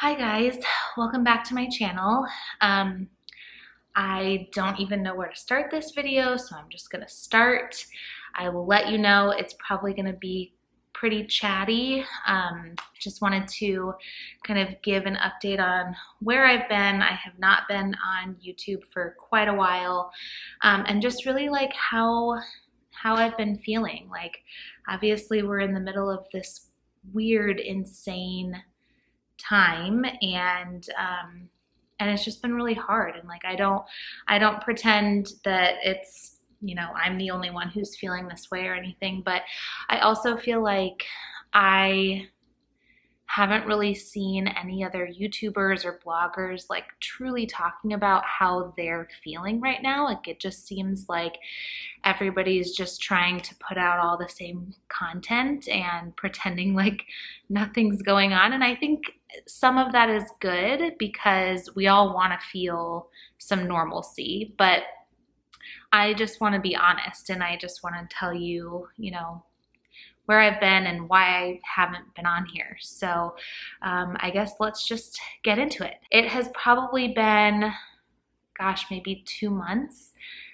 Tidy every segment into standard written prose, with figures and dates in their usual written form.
Hi guys, welcome back to my channel. I don't even know where to start this video, so I'm just gonna start. I will let you know it's probably gonna be pretty chatty. Just wanted to kind of give an update on where I've been. I have not been on YouTube for quite a while, and just really like how I've been feeling. Like, obviously we're in the middle of this weird, insane time, and it's just been really hard. And like, I don't pretend that it's, I'm the only one who's feeling this way or anything, but I also feel like I haven't really seen any other YouTubers or bloggers like truly talking about how they're feeling right now. Like, it just seems like everybody's just trying to put out all the same content and pretending like nothing's going on. And I think some of that is good because we all want to feel some normalcy, but I just want to be honest, and I just want to tell you, where I've been and why I haven't been on here. So I guess let's just get into it. It has probably been, gosh, maybe 2 months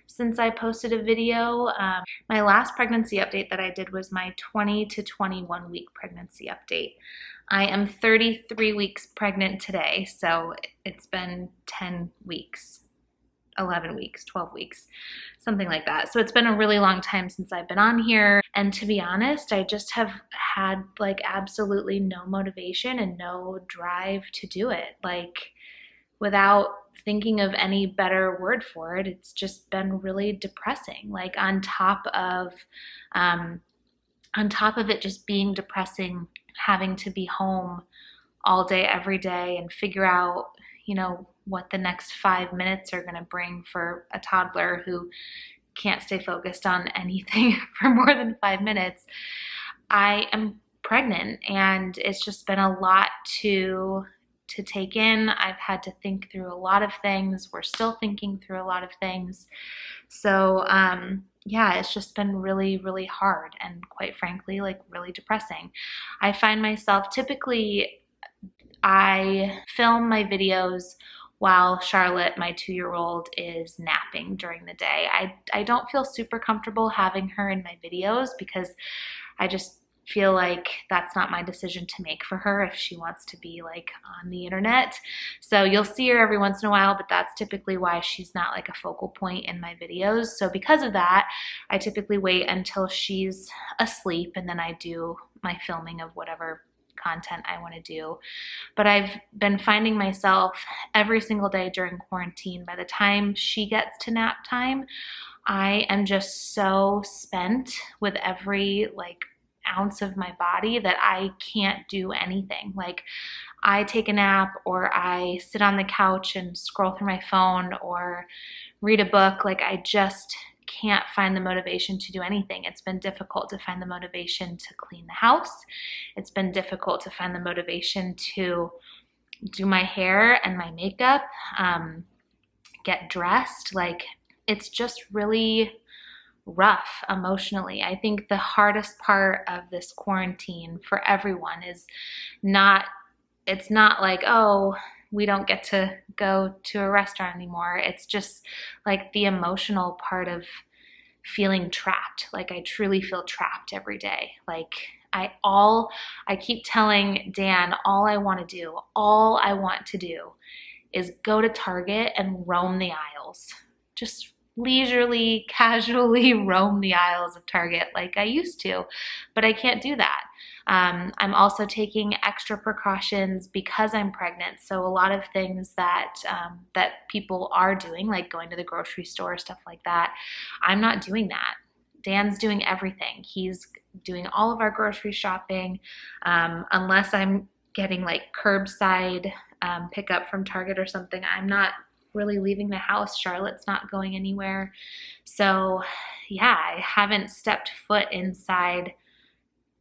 since I posted a video. My last pregnancy update that I did was my 20 to 21 week pregnancy update. I am 33 weeks pregnant today, so it's been 10 weeks. 11 weeks, 12 weeks, something like that. So it's been a really long time since I've been on here. And to be honest, I just have had like absolutely no motivation and no drive to do it. Like, without thinking of any better word for it, it's just been really depressing. Like, on top of it just being depressing, having to be home all day, every day, and figure out, what the next 5 minutes are going to bring for a toddler who can't stay focused on anything for more than 5 minutes. I am pregnant, and it's just been a lot to take in. I've had to think through a lot of things. We're still thinking through a lot of things. So yeah, it's just been really, really hard, and quite frankly, like, really depressing. I find myself, typically I film my videos while Charlotte, my 2-year-old, is napping during the day. I don't feel super comfortable having her in my videos because I just feel like that's not my decision to make for her if she wants to be like on the internet. So you'll see her every once in a while, but that's typically why she's not like a focal point in my videos. So because of that, I typically wait until she's asleep, and then I do my filming of whatever content I want to do. But I've been finding myself every single day during quarantine, by the time she gets to nap time, I am just so spent with every like ounce of my body that I can't do anything. Like, I take a nap, or I sit on the couch and scroll through my phone, or read a book. Like, I just can't find the motivation to do anything. It's been difficult to find the motivation to clean the house. It's been difficult to find the motivation to do my hair and my makeup, get dressed. Like, it's just really rough emotionally. I think the hardest part of this quarantine for everyone is it's not like, oh, we don't get to go to a restaurant anymore. It's just like the emotional part of feeling trapped. Like, I truly feel trapped every day. Like, I keep telling Dan, all I want to do is go to Target and roam the aisles. Just leisurely, casually roam the aisles of Target like I used to, but I can't do that. I'm also taking extra precautions because I'm pregnant. So a lot of things that people are doing, like going to the grocery store, stuff like that, I'm not doing that. Dan's doing everything. He's doing all of our grocery shopping, unless I'm getting like curbside pickup from Target or something. I'm not really leaving the house. Charlotte's not going anywhere. So yeah, I haven't stepped foot inside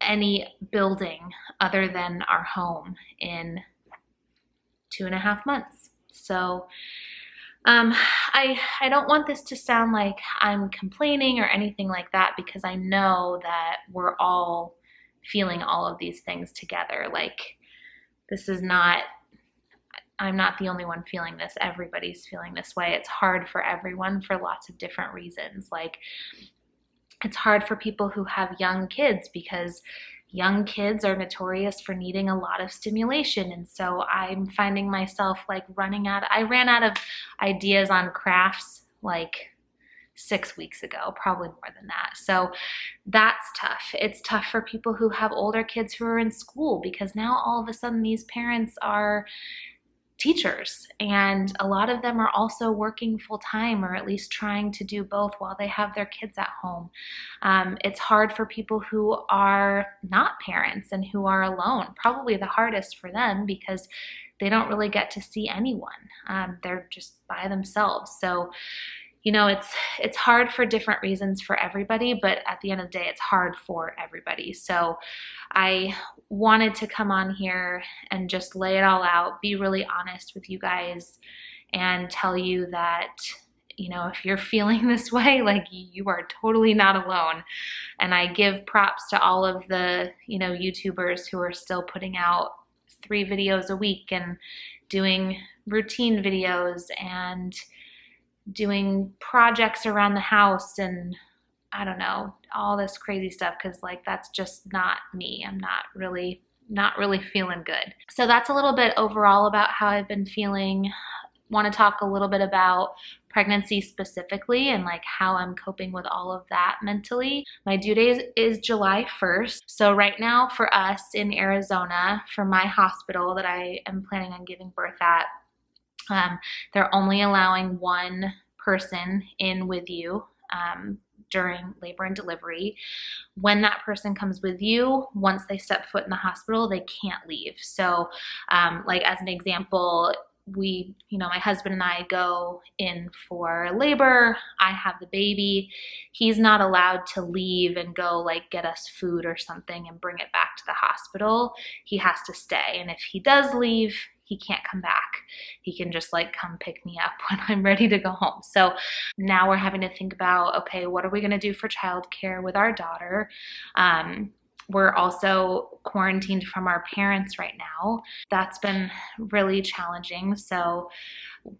any building other than our home in 2.5 months. So I don't want this to sound like I'm complaining or anything like that, because I know that we're all feeling all of these things together. Like, this is not I'm not the only one feeling this. Everybody's feeling this way. It's hard for everyone for lots of different reasons. Like, it's hard for people who have young kids because young kids are notorious for needing a lot of stimulation. And so I'm finding myself like I ran out of ideas on crafts like 6 weeks ago, probably more than that. So that's tough. It's tough for people who have older kids who are in school because now all of a sudden these parents are teachers, and a lot of them are also working full time, or at least trying to do both while they have their kids at home. It's hard for people who are not parents and who are alone, probably the hardest for them because they don't really get to see anyone. They're just by themselves. So it's hard for different reasons for everybody, but at the end of the day, it's hard for everybody. So I wanted to come on here and just lay it all out, be really honest with you guys, and tell you that, if you're feeling this way, like, you are totally not alone. And I give props to all of the, YouTubers who are still putting out 3 videos a week and doing routine videos and doing projects around the house and I don't know, all this crazy stuff, because like that's just not me. I'm not really feeling good. So that's a little bit overall about how I've been feeling. Want to talk a little bit about pregnancy specifically and like how I'm coping with all of that mentally. My due date is July 1st. So right now for us in Arizona, for my hospital that I am planning on giving birth at, they're only allowing one person in with you during labor and delivery. When that person comes with you, once they step foot in the hospital, they can't leave. So like as an example, my husband and I go in for labor. I have the baby. He's not allowed to leave and go like get us food or something and bring it back to the hospital. He has to stay. And if he does leave, he can't come back. He can just like come pick me up when I'm ready to go home. So now we're having to think about, okay, what are we going to do for childcare with our daughter? We're also quarantined from our parents right now. That's been really challenging. So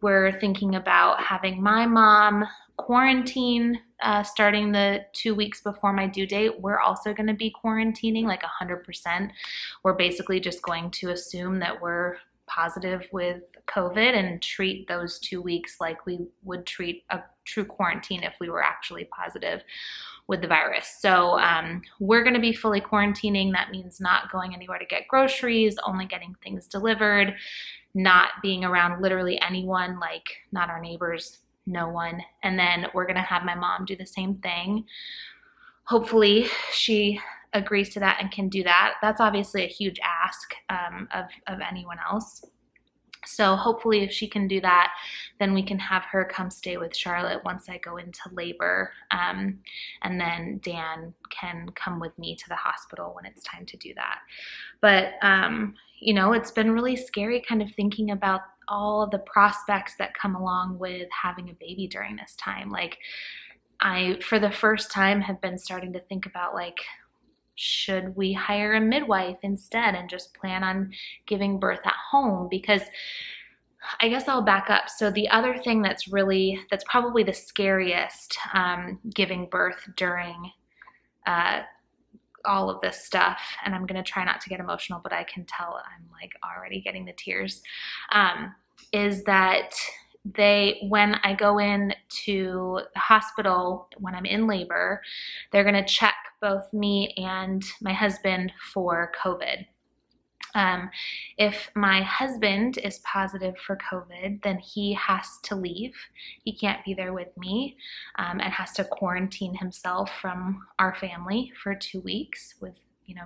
we're thinking about having my mom quarantine starting the 2 weeks before my due date. We're also going to be quarantining like 100%. We're basically just going to assume that we're positive with COVID and treat those 2 weeks like we would treat a true quarantine if we were actually positive with the virus. So we're going to be fully quarantining. That means not going anywhere to get groceries, only getting things delivered, not being around literally anyone, like not our neighbors, no one. And then we're going to have my mom do the same thing. Hopefully she agrees to that and can do that. That's obviously a huge ask of anyone else. So hopefully if she can do that, then we can have her come stay with Charlotte once I go into labor. And then Dan can come with me to the hospital when it's time to do that. But, it's been really scary kind of thinking about all of the prospects that come along with having a baby during this time. Like I, for the first time, have been starting to think about like, should we hire a midwife instead and just plan on giving birth at home? Because I guess I'll back up. So the other thing that's probably the scariest giving birth during all of this stuff, and I'm going to try not to get emotional, but I can tell I'm like already getting the tears, is that when I go in to the hospital, when I'm in labor, they're going to check both me and my husband for COVID. If my husband is positive for COVID, then he has to leave. He can't be there with me, and has to quarantine himself from our family for 2 weeks with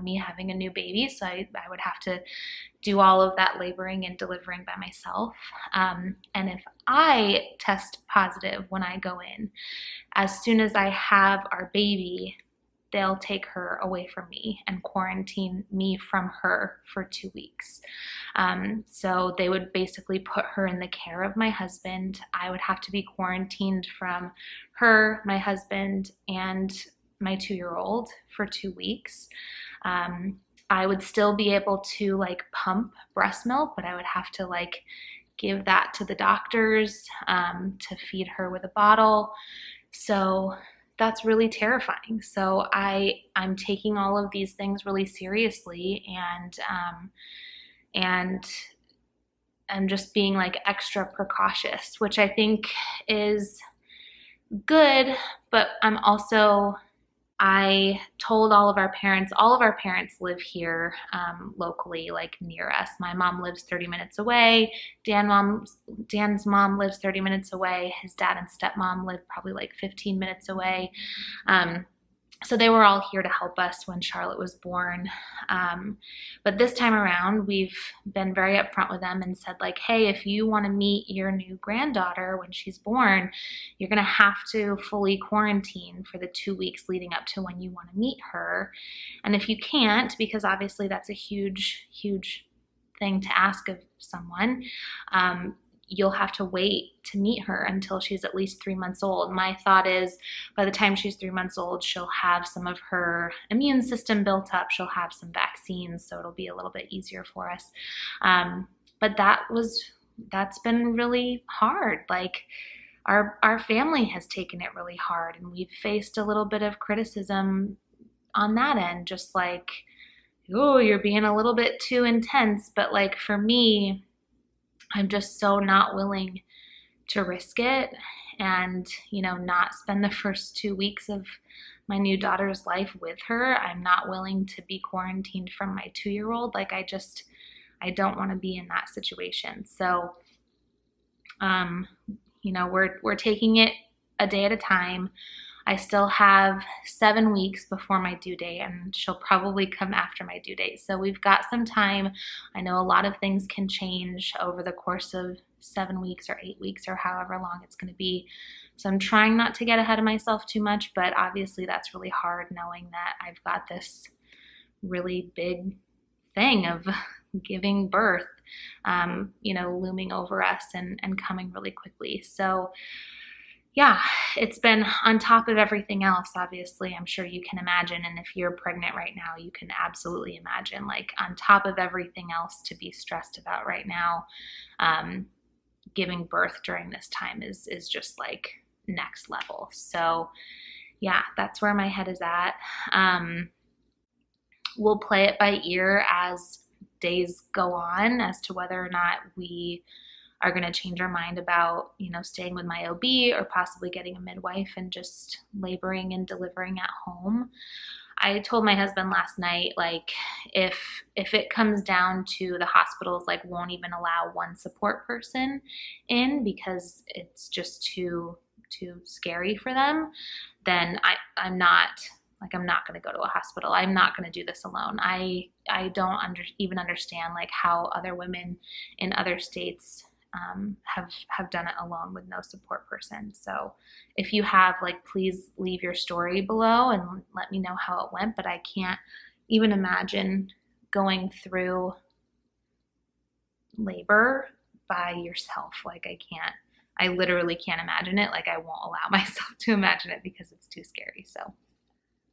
me having a new baby. So I would have to do all of that laboring and delivering by myself. And if I test positive when I go in, as soon as I have our baby, they'll take her away from me and quarantine me from her for 2 weeks. So they would basically put her in the care of my husband. I would have to be quarantined from her, my husband, and my 2-year-old for 2 weeks. I would still be able to like pump breast milk, but I would have to like give that to the doctors to feed her with a bottle. So that's really terrifying. So I'm taking all of these things really seriously, and I'm just being like extra precautious, which I think is good, but I told all of our parents live here locally, like near us. My mom lives 30 minutes away. Dan's mom lives 30 minutes away. His dad and stepmom live probably like 15 minutes away. So they were all here to help us when Charlotte was born. But this time around, we've been very upfront with them and said, like, hey, if you want to meet your new granddaughter when she's born, you're going to have to fully quarantine for the 2 weeks leading up to when you want to meet her. And if you can't, because obviously that's a huge, huge thing to ask of someone, you'll have to wait to meet her until she's at least 3 months old. My thought is by the time she's 3 months old, she'll have some of her immune system built up. She'll have some vaccines, so it'll be a little bit easier for us. But that's been really hard. Like our family has taken it really hard, and we've faced a little bit of criticism on that end, just like, oh, you're being a little bit too intense. But like for me, I'm just so not willing to risk it and, not spend the first 2 weeks of my new daughter's life with her. I'm not willing to be quarantined from my 2-year-old. Like I don't want to be in that situation. So, we're taking it a day at a time. I still have 7 weeks before my due date, and she'll probably come after my due date. So we've got some time. I know a lot of things can change over the course of 7 weeks or 8 weeks or however long it's going to be. So I'm trying not to get ahead of myself too much, but obviously that's really hard knowing that I've got this really big thing of giving birth, looming over us and coming really quickly. So yeah, it's been on top of everything else, obviously. I'm sure you can imagine. And if you're pregnant right now, you can absolutely imagine, like, on top of everything else to be stressed about right now, giving birth during this time is just like next level. So yeah, that's where my head is at. We'll play it by ear as days go on as to whether or not we are going to change our mind about, staying with my OB or possibly getting a midwife and just laboring and delivering at home. I told my husband last night, like, if it comes down to the hospitals, like, won't even allow one support person in because it's just too scary for them, then I'm not going to go to a hospital. I'm not going to do this alone. I don't even understand, like, how other women in other states have done it alone with no support person. So if you have, like, please leave your story below and let me know how it went. But I can't even imagine going through labor by yourself. Like, I literally can't imagine it. Like, I won't allow myself to imagine it because it's too scary. So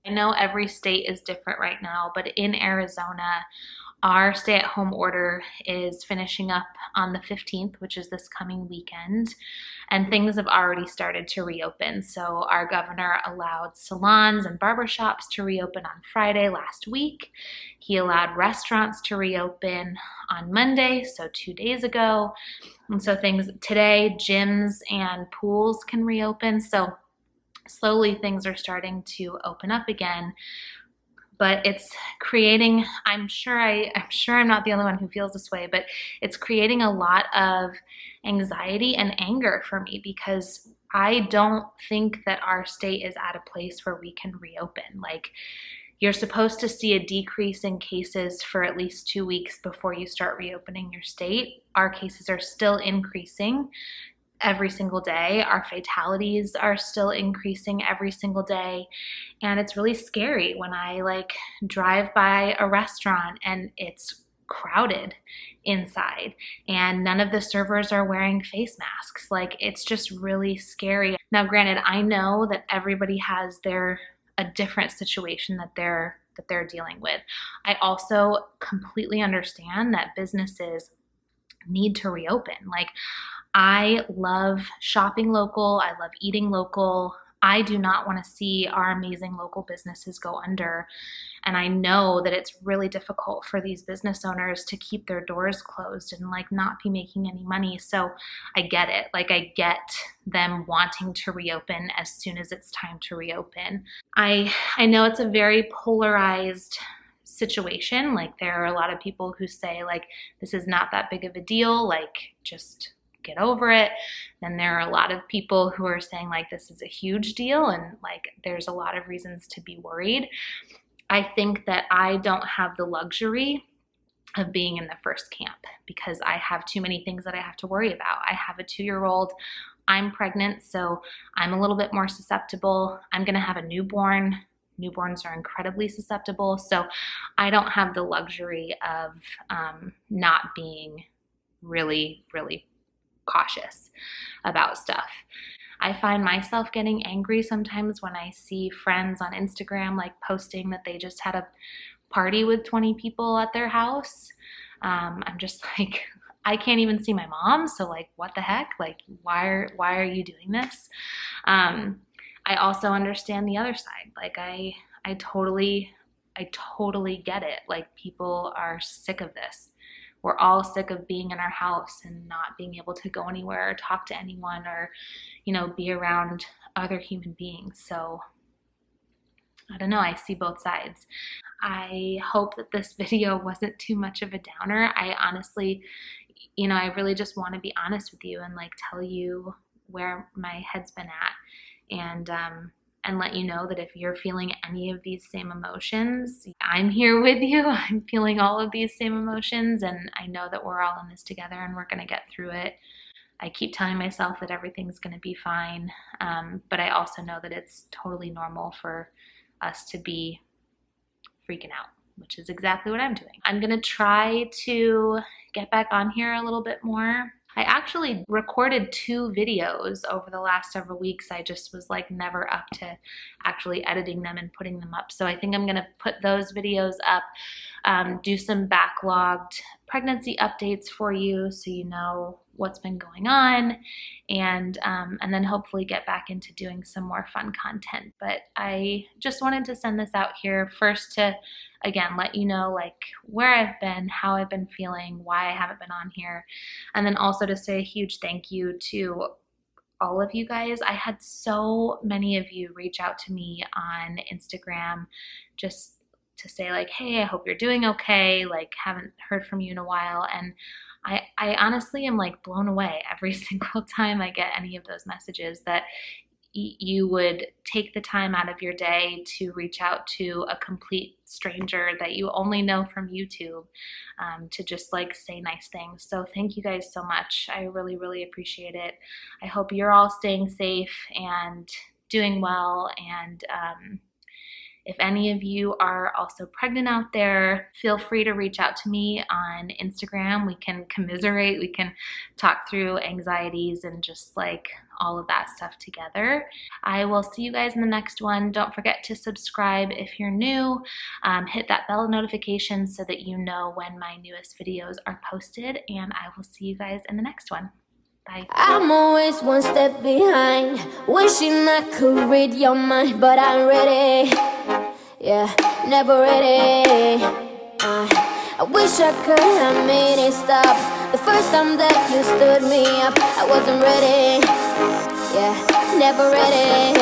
I know every state is different right now, but in Arizona, our stay-at-home order is finishing up on the 15th, which is this coming weekend, and things have already started to reopen. So our governor allowed salons and barbershops to reopen on Friday last week. He allowed restaurants to reopen on Monday, so 2 days ago. And so today, gyms and pools can reopen. So slowly things are starting to open up again. But it's creating, I'm sure I'm not the only one who feels this way, but it's creating a lot of anxiety and anger for me because I don't think that our state is at a place where we can reopen. Like, you're supposed to see a decrease in cases for at least 2 weeks before you start reopening your state. Our cases are still increasing every single day. Our fatalities are still increasing every single day. And it's really scary when I drive by a restaurant and it's crowded inside and none of the servers are wearing face masks. Like, it's just really scary. Now, granted, I know that everybody has a different situation that they're dealing with. I also completely understand that businesses need to reopen. Like, I love shopping local. I love eating local. I do not want to see our amazing local businesses go under. And I know that it's really difficult for these business owners to keep their doors closed and like not be making any money. So I get it. Like, I get them wanting to reopen as soon as it's time to reopen. I know it's a very polarized situation. Like, there are a lot of people who say like, this is not that big of a deal. Like, just get over it. Then there are a lot of people who are saying like, this is a huge deal and like there's a lot of reasons to be worried. I think that I don't have the luxury of being in the first camp because I have too many things that I have to worry about. I have a 2-year-old. I'm pregnant, so I'm a little bit more susceptible. I'm going to have a newborn. Newborns are incredibly susceptible. So I don't have the luxury of not being really, really cautious about stuff. I find myself getting angry sometimes when I see friends on Instagram like posting that they just had a party with 20 people at their house. I'm just like, I can't even see my mom, so like, what the heck? Like, why are you doing this? I also understand the other side. Like, I totally get it. Like, people are sick of this. We're all sick of being in our house and not being able to go anywhere or talk to anyone or, you know, be around other human beings. So I don't know, I see both sides. I hope that this video wasn't too much of a downer. I honestly, you know, I really just want to be honest with you and like tell you where my head's been at, and let you know that if you're feeling any of these same emotions, I'm here with you. I'm feeling all of these same emotions, and I know that we're all in this together and we're going to get through it. I keep telling myself that everything's going to be fine, but I also know that it's totally normal for us to be freaking out, which is exactly what I'm doing. I'm going to try to get back on here a little bit more. I actually recorded 2 videos over the last several weeks. I just was like never up to actually editing them and putting them up. So I think I'm gonna put those videos up, do some backlogged pregnancy updates for you so you know what's been going on, and then hopefully get back into doing some more fun content. But I just wanted to send this out here first to, again, let you know like where I've been, how I've been feeling, why I haven't been on here, and then also to say a huge thank you to all of you guys. I had so many of you reach out to me on Instagram just to say like, hey, I hope you're doing okay, like haven't heard from you in a while, and I honestly am like blown away every single time I get any of those messages that you would take the time out of your day to reach out to a complete stranger that you only know from YouTube, to just like say nice things. So thank you guys so much. I really, really appreciate it. I hope you're all staying safe and doing well, and if any of you are also pregnant out there, feel free to reach out to me on Instagram. We can commiserate, we can talk through anxieties and just like all of that stuff together. I will see you guys in the next one. Don't forget to subscribe if you're new. Hit that bell notification so that you know when my newest videos are posted, and I will see you guys in the next one. Bye. I'm always one step behind, wishing I could read your mind, but I'm ready. Yeah, never ready. I wish I could have made it stop the first time that you stood me up. I wasn't ready. Yeah, never ready.